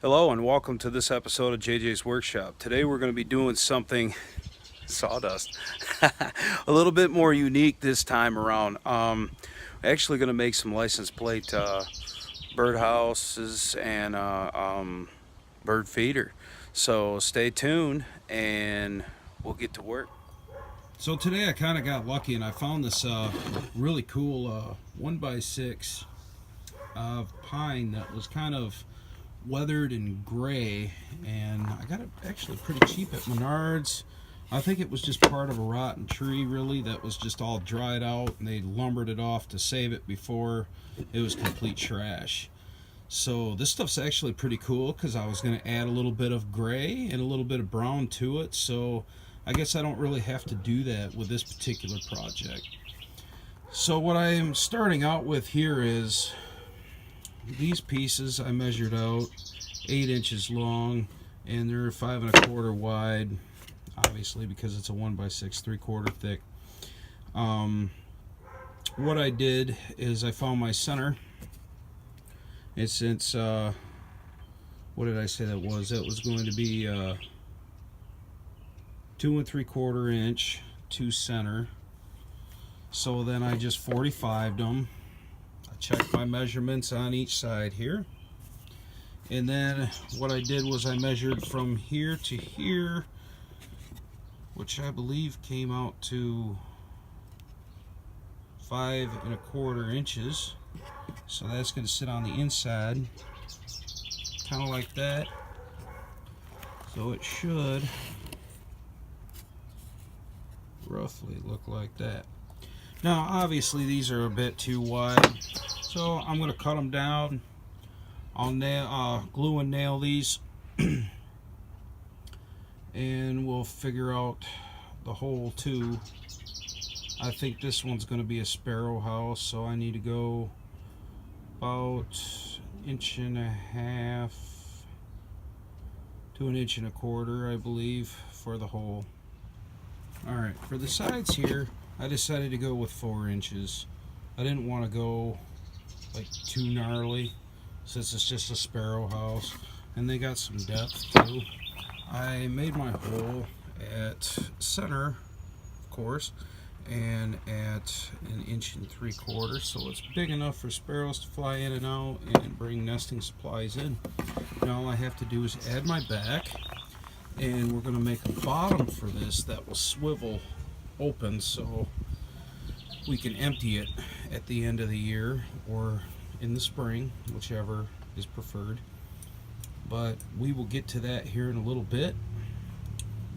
Hello and welcome to this episode of JJ's Workshop. Today we're going to be doing something sawdust a little bit more unique this time around. Actually going to make some license plate birdhouses and bird feeder. So stay tuned and we'll get to work. So today I kind of got lucky and I found this really cool 1x6 of pine that was kind of weathered and gray, and I got it actually pretty cheap at Menards. I think it was just part of a rotten tree really that was just all dried out, and they lumbered it off to save it before it was complete trash. So this stuff's actually pretty cool because I was going to add a little bit of gray and a little bit of brown to it, so I guess I don't really have to do that with this particular project. So what I am starting out with here is these pieces I measured out 8 inches long, and they're 5 1/4 wide, obviously because it's a 1x6 3/4 thick. What I did is I found my center, and since what did I say that was? That was going to be 2 3/4 inch to center. So then I just 45'd them. Check my measurements on each side here, and then what I did was I measured from here to here, which I believe came out to 5 1/4 inches. So that's going to sit on the inside kind of like that, so it should roughly look like that. Now obviously these are a bit too wide, so I'm going to cut them down. I'll glue and nail these and we'll figure out the hole too. I think this one's going to be a sparrow house, so I need to go about 1.5 to 1.25 inches, I believe, for the hole. Alright, for the sides here I decided to go with 4 inches. I didn't want to go like too gnarly since it's just a sparrow house, and they got some depth too. I made my hole at center, of course, and at 1 3/4 inches, so it's big enough for sparrows to fly in and out and bring nesting supplies in. Now all I have to do is add my back, and we're going to make a bottom for this that will swivel open so we can empty it at the end of the year or in the spring, whichever is preferred. But we will get to that here in a little bit.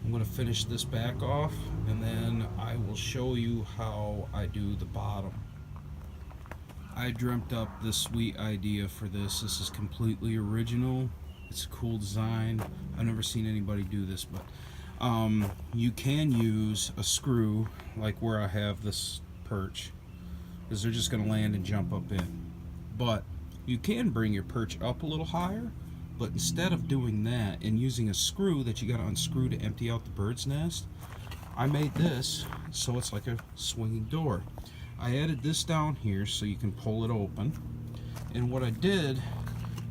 I'm going to finish this back off, and then I will show you how I do the bottom. I dreamt up this sweet idea for this. This is completely original. It's a cool design. I've never seen anybody do this, but you can use a screw like where I have this perch, because they're just going to land and jump up in. But you can bring your perch up a little higher But instead of doing that and using a screw that you got to unscrew to empty out the bird's nest, I made this so it's like a swinging door. I added this down here so you can pull it open. And what I did,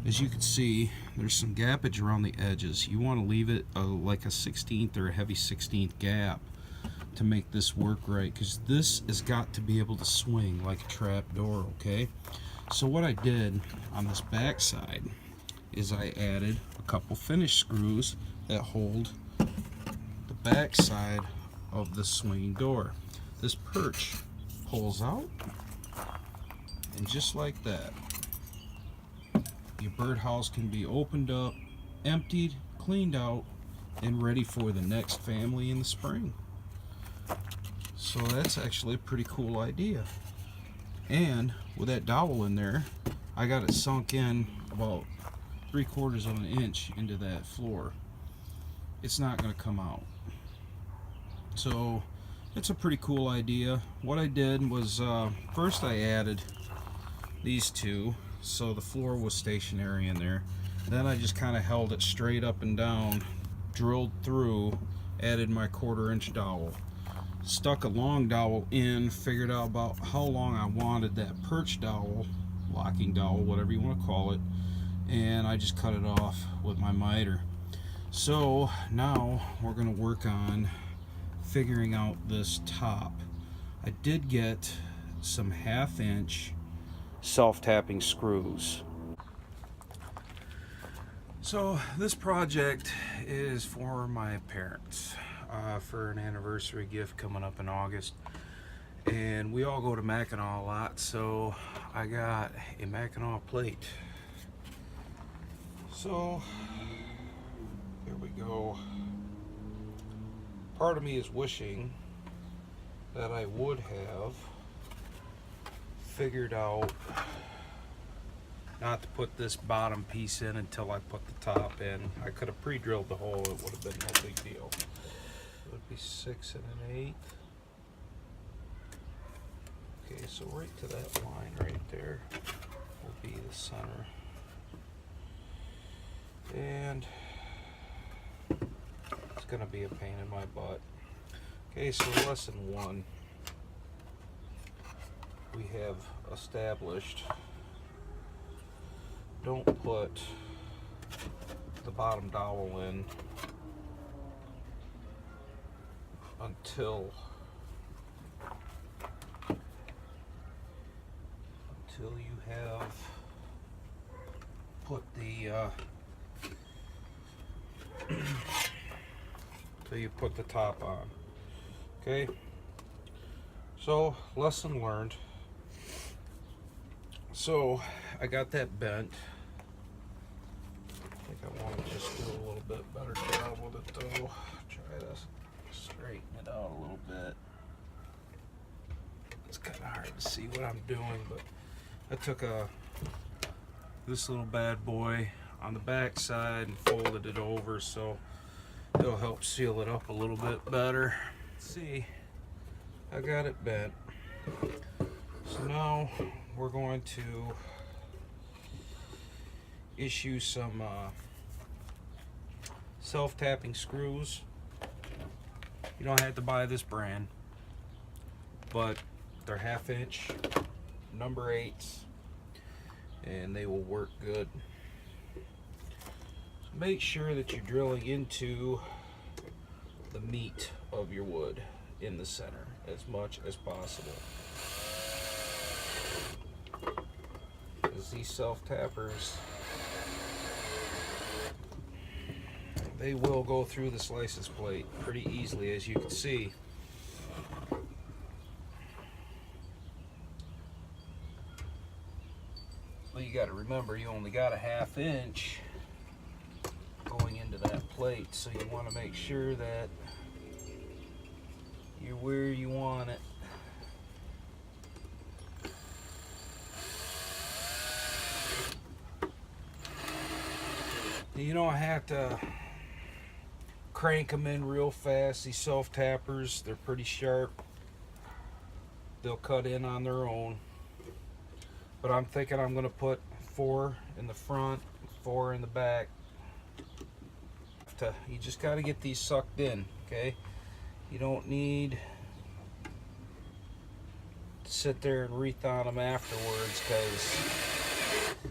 as you can see, there's some gappage around the edges. You want to leave it like a 16th or a heavy 16th gap to make this work right, because this has got to be able to swing like a trap door, okay? So what I did on this back side is I added a couple finish screws that hold the back side of the swinging door. This perch pulls out, and just like that, your birdhouse can be opened up, emptied, cleaned out, and ready for the next family in the spring. So that's actually a pretty cool idea. And with that dowel in there, I got it sunk in about 3/4 of an inch into that floor. It's not going to come out. So it's a pretty cool idea. What I did was first I added these two so the floor was stationary in there. Then I just kind of held it straight up and down, drilled through, added my 1/4 inch dowel, stuck a long dowel in, figured out about how long I wanted that perch dowel, locking dowel, whatever you want to call it, and I just cut it off with my miter. So now we're going to work on figuring out this top. I did get some 1/2 inch self-tapping screws. So this project is for my parents for an anniversary gift coming up in August, and we all go to Mackinac a lot, so I got a Mackinac plate. So here we go. Part of me is wishing that I would have figured out not to put this bottom piece in until I put the top in. I could have pre-drilled the hole, it would have been no big deal. It would be 6 1/8. Okay, so right to that line right there will be the center. And it's gonna be a pain in my butt. Okay, so lesson 1 we have established. Don't put the bottom dowel in until you have put the till you put the top on. Okay, so lesson learned. So I got that bent. I think I want to just do a little bit better job with it though. Try to straighten it out a little bit. It's kind of hard to see what I'm doing, but I took this little bad boy on the back side and folded it over so it'll help seal it up a little bit better. See, I got it bent. So now we're going to issue some self-tapping screws. You don't have to buy this brand, but they're 1/2 inch, number 8s, and they will work good. So make sure that you're drilling into the meat of your wood in the center as much as possible. Because these self-tappers, they will go through the slices plate pretty easily, as you can see. But you got to remember, you only got a 1/2 inch going into that plate, so you want to make sure that you're where you want it. You don't have to crank them in real fast. These self-tappers, they're pretty sharp. They'll cut in on their own. But I'm thinking I'm going to put 4 in the front, 4 in the back, you just got to get these sucked in, okay? You don't need to sit there and wreath on them afterwards, because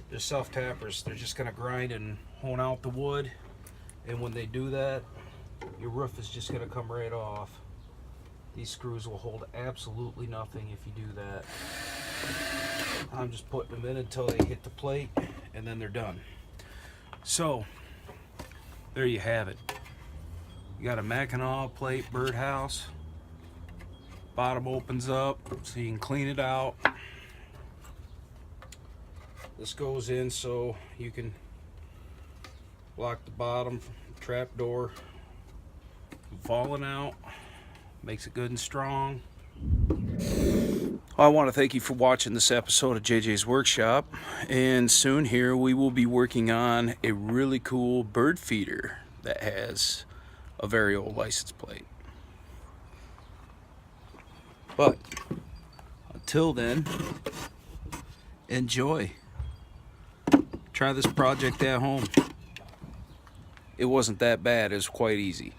they're self-tappers. They're just going to grind and hone out the wood, and when they do that, your roof is just going to come right off. These screws will hold absolutely nothing if you do that. I'm just putting them in until they hit the plate, and then they're done. So, there you have it. You got a Mackinac plate birdhouse. Bottom opens up so you can clean it out. This goes in so you can lock the bottom trap door from falling out. Makes it good and strong. I want to thank you for watching this episode of JJ's Workshop, and soon here we will be working on a really cool bird feeder that has a very old license plate. But until then, enjoy. Try this project at home. It wasn't that bad, it was quite easy.